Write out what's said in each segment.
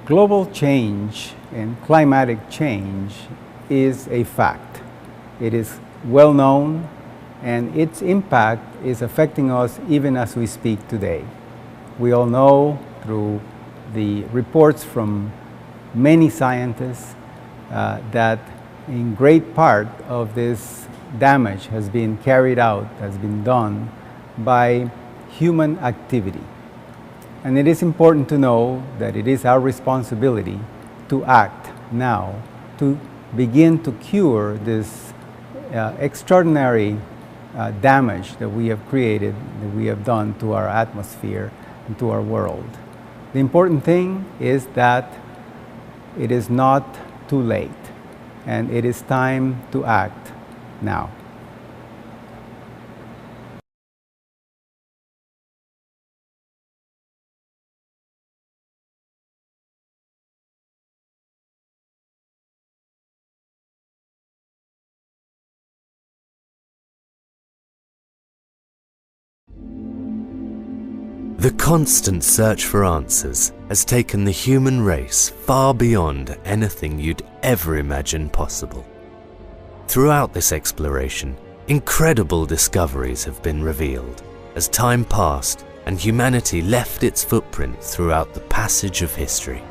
Global change and climatic change is a fact. It is well known, and its impact is affecting us even as we speak today. We all know through the reports from many scientists that in great part of this damage has been carried out, has been done by human activity. And it is important to know that it is our responsibility to act now to begin to cure this extraordinary damage that we have created, that we have done to our atmosphere and to our world. The important thing is that it is not too late, and it is time to act now. The constant search for answers has taken the human race far beyond anything you'd ever imagine possible. Throughout this exploration, incredible discoveries have been revealed as time passed and humanity left its footprint throughout the passage of history.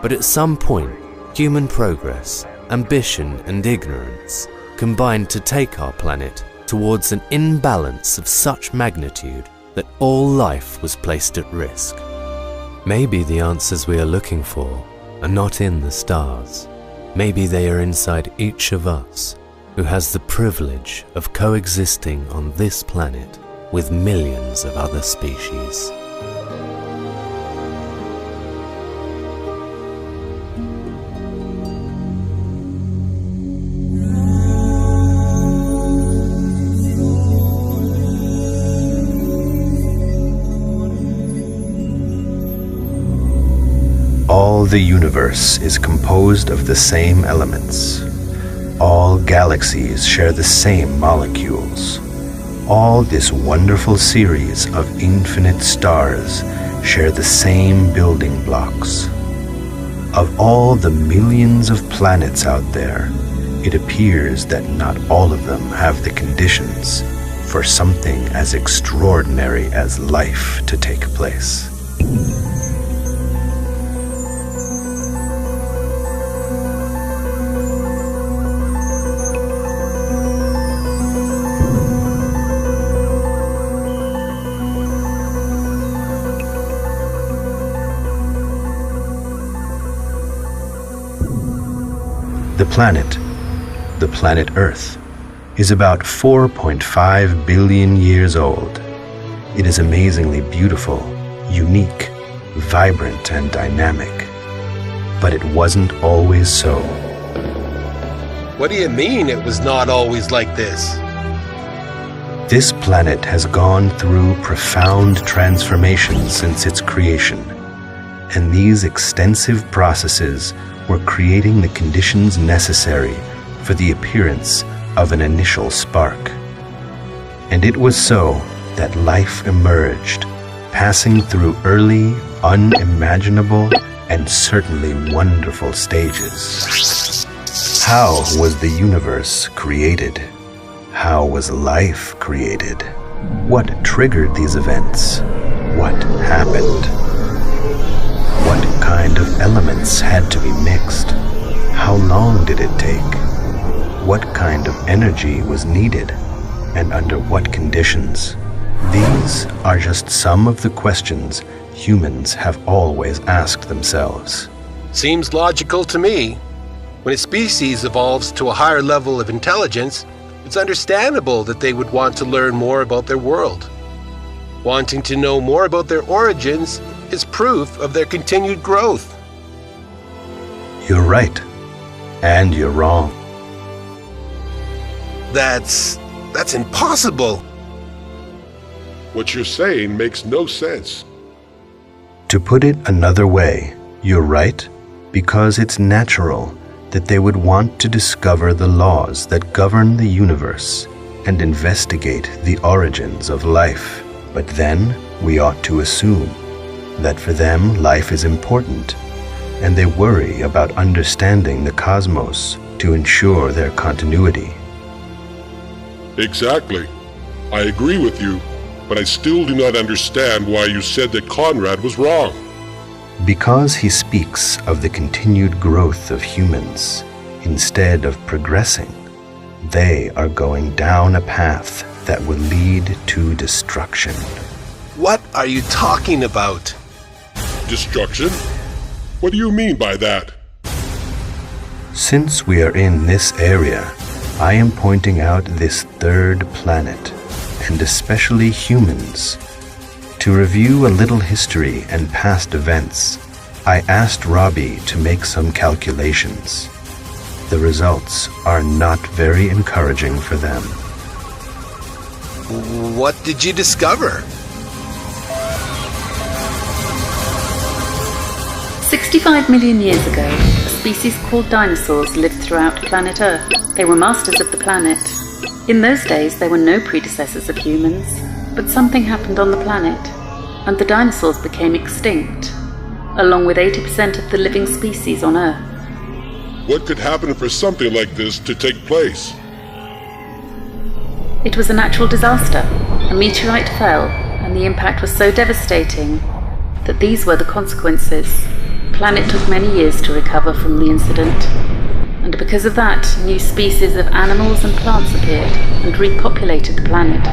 But at some point, human progress, ambition and ignorance combined to take our planet towards an imbalance of such magnitude that all life was placed at risk. Maybe the answers we are looking for are not in the stars. Maybe they are inside each of us, who has the privilege of coexisting on this planet with millions of other species. All the universe is composed of the same elements. All galaxies share the same molecules. All this wonderful series of infinite stars share the same building blocks. Of all the millions of planets out there, it appears that not all of them have the conditions for something as extraordinary as life to take place. The planet Earth, is about 4.5 billion years old. It is amazingly beautiful, unique, vibrant, and dynamic. But it wasn't always so. What do you mean it was not always like this? This planet has gone through profound transformations since its creation, and these extensive processes were creating the conditions necessary for the appearance of an initial spark. And it was so that life emerged, passing through early, unimaginable, and certainly wonderful stages. How was the universe created? How was life created? What triggered these events? What happened? What kind of elements had to be mixed? How long did it take? What kind of energy was needed, and under what conditions? These are just some of the questions humans have always asked themselves. Seems logical to me. When a species evolves to a higher level of intelligence, it's understandable that they would want to learn more about their world. Wanting to know more about their origins is proof of their continued growth. You're right, and you're wrong. That's impossible. What you're saying makes no sense. To put it another way, you're right, because it's natural that they would want to discover the laws that govern the universe and investigate the origins of life. But then we ought to assume that for them life is important, and they worry about understanding the cosmos to ensure their continuity. Exactly. I agree with you, but I still do not understand why you said that Conrad was wrong. Because he speaks of the continued growth of humans instead of progressing, they are going down a path that will lead to destruction. What are you talking about? Destruction? What do you mean by that? Since we are in this area, I am pointing out this third planet, and especially humans. To review a little history and past events, I asked Robbie to make some calculations. The results are not very encouraging for them. What did you discover? 65 million years ago, a species called dinosaurs lived throughout planet Earth. They were masters of the planet. In those days, there were no predecessors of humans, but something happened on the planet, and the dinosaurs became extinct, along with 80% of the living species on Earth. What could happen for something like this to take place? It was a natural disaster. A meteorite fell, and the impact was so devastating that these were the consequences. The planet took many years to recover from the incident, and because of that, new species of animals and plants appeared and repopulated the planet.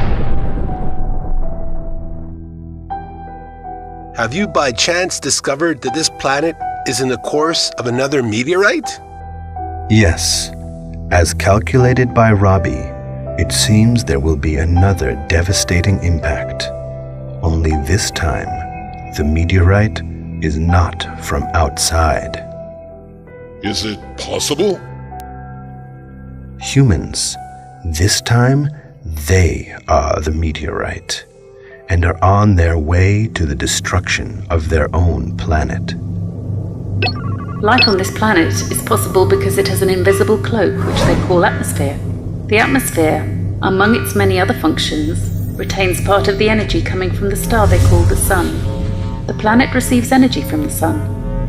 Have you by chance discovered that this planet is in the course of another meteorite? Yes, as calculated by Robbie, it seems there will be another devastating impact. Only this time, the meteorite is not from outside. Is it possible? Humans, this time, they are the meteorite, and are on their way to the destruction of their own planet. Life on this planet is possible because it has an invisible cloak which they call atmosphere. The atmosphere, among its many other functions, retains part of the energy coming from the star they call the Sun. The planet receives energy from the Sun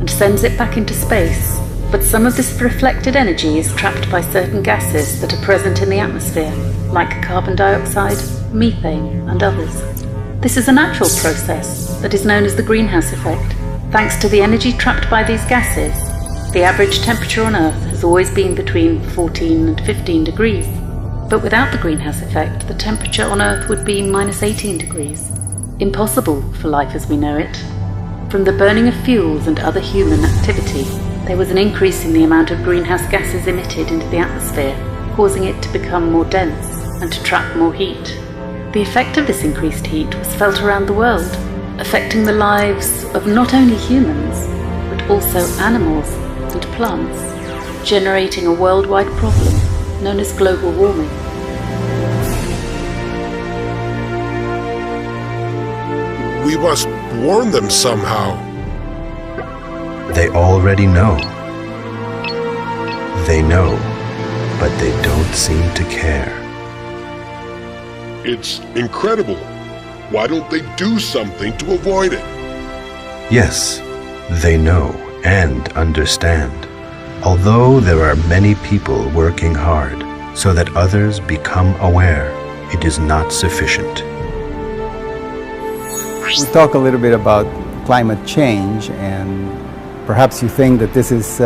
and sends it back into space, but some of this reflected energy is trapped by certain gases that are present in the atmosphere, like carbon dioxide, methane, and others. This is a natural process that is known as the greenhouse effect. Thanks to the energy trapped by these gases, the average temperature on Earth has always been between 14 and 15 degrees. But without the greenhouse effect, the temperature on Earth would be minus 18 degrees. Impossible for life as we know it. From the burning of fuels and other human activity, there was an increase in the amount of greenhouse gases emitted into the atmosphere, causing it to become more dense and to trap more heat. The effect of this increased heat was felt around the world, affecting the lives of not only humans, but also animals and plants, generating a worldwide problem known as global warming. We must warn them somehow. They already know. They know, but they don't seem to care. It's incredible. Why don't they do something to avoid it? Yes, they know and understand. Although there are many people working hard so that others become aware, it is not sufficient. We talk a little bit about climate change, and perhaps you think that this is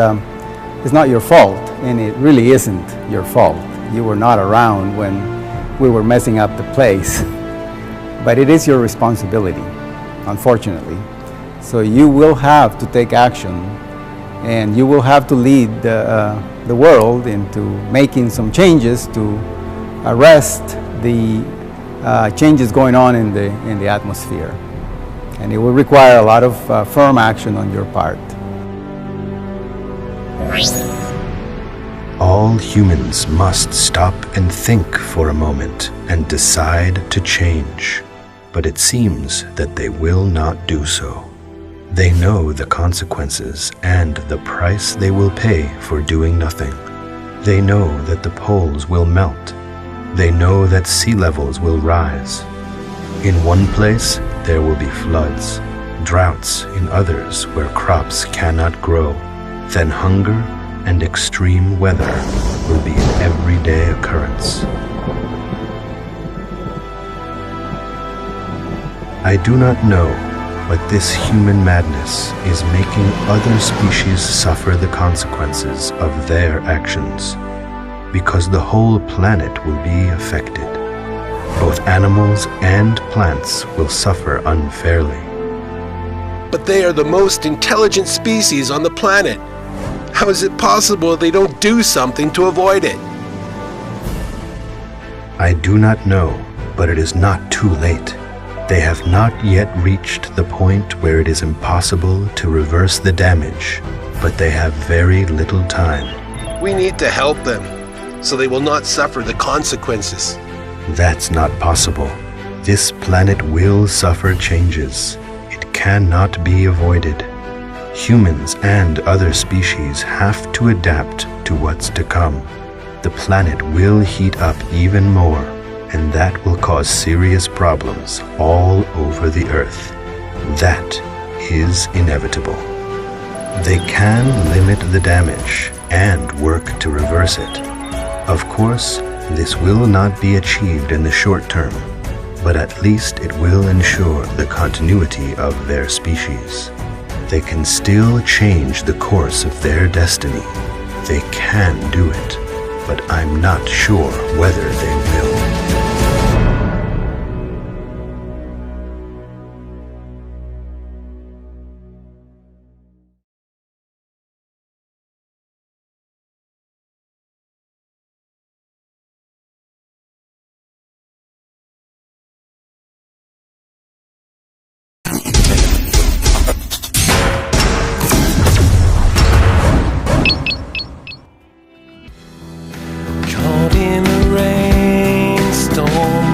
not your fault, and it really isn't your fault. You were not around when we were messing up the place, but it is your responsibility, unfortunately. So you will have to take action, and you will have to lead the world into making some changes to arrest the changes going on in the atmosphere. And it will require a lot of firm action on your part. All humans must stop and think for a moment and decide to change. But it seems that they will not do so. They know the consequences and the price they will pay for doing nothing. They know that the poles will melt. They know that sea levels will rise. In one place, there will be floods. droughts in others where crops cannot grow, then hunger and extreme weather will be an everyday occurrence. I do not know, but this human madness is making other species suffer the consequences of their actions, because the whole planet will be affected. Both animals and plants will suffer unfairly. But they are the most intelligent species on the planet. How is it possible they don't do something to avoid it? I do not know, but it is not too late. They have not yet reached the point where it is impossible to reverse the damage, but they have very little time. We need to help them, so they will not suffer the consequences. That's not possible. This planet will suffer changes. It cannot be avoided. Humans and other species have to adapt to what's to come. The planet will heat up even more, and that will cause serious problems all over the Earth. That is inevitable. They can limit the damage and work to reverse it. Of course, this will not be achieved in the short term, but at least it will ensure the continuity of their species. They can still change the course of their destiny. They can do it, but I'm not sure whether they will. Caught in a rainstorm,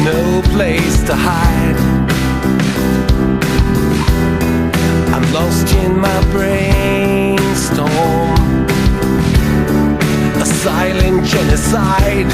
no place to hide. I'm lost in my brainstorm, a silent genocide.